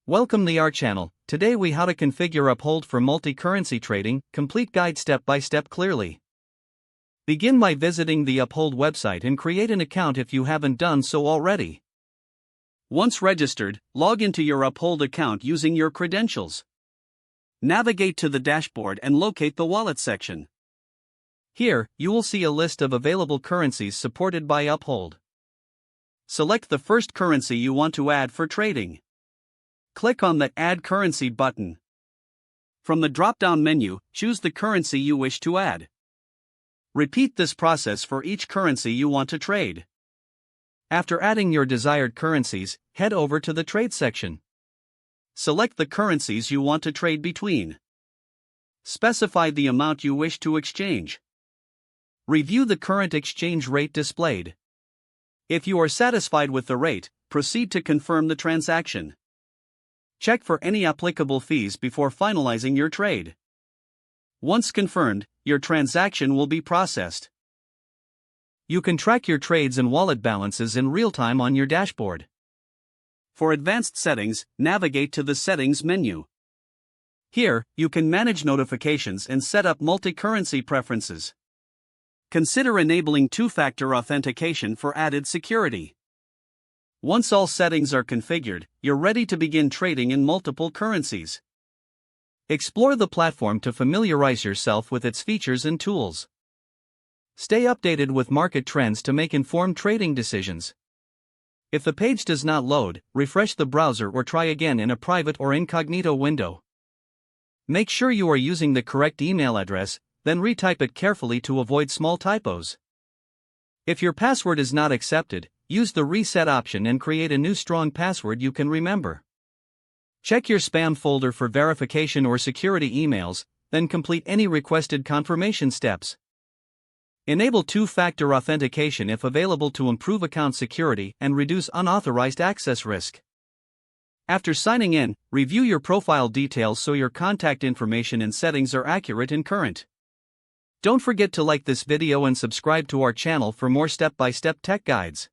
Welcome to our channel. Today we how to configure Uphold for multi-currency trading, complete guide step by step clearly. Begin by visiting the Uphold website and create an account if you haven't done so already. Once registered, log into your Uphold account using your credentials. Navigate to the dashboard and locate the wallet section. Here, you will see a list of available currencies supported by Uphold. Select the first currency you want to add for trading. Click on the Add Currency button. From the drop-down menu, choose the currency you wish to add. Repeat this process for each currency you want to trade. After adding your desired currencies, head over to the Trade section. Select the currencies you want to trade between. Specify the amount you wish to exchange. Review the current exchange rate displayed. If you are satisfied with the rate, proceed to confirm the transaction. Check for any applicable fees before finalizing your trade. Once confirmed, your transaction will be processed. You can track your trades and wallet balances in real time on your dashboard. For advanced settings, navigate to the Settings menu. Here, you can manage notifications and set up multi-currency preferences. Consider enabling two-factor authentication for added security. Once all settings are configured, you're ready to begin trading in multiple currencies. Explore the platform to familiarize yourself with its features and tools. Stay updated with market trends to make informed trading decisions. If the page does not load, refresh the browser or try again in a private or incognito window. Make sure you are using the correct email address, then retype it carefully to avoid small typos. If your password is not accepted, use the reset option and create a new strong password you can remember. Check your spam folder for verification or security emails, then complete any requested confirmation steps. Enable two-factor authentication if available to improve account security and reduce unauthorized access risk. After signing in, review your profile details so your contact information and settings are accurate and current. Don't forget to like this video and subscribe to our channel for more step-by-step tech guides.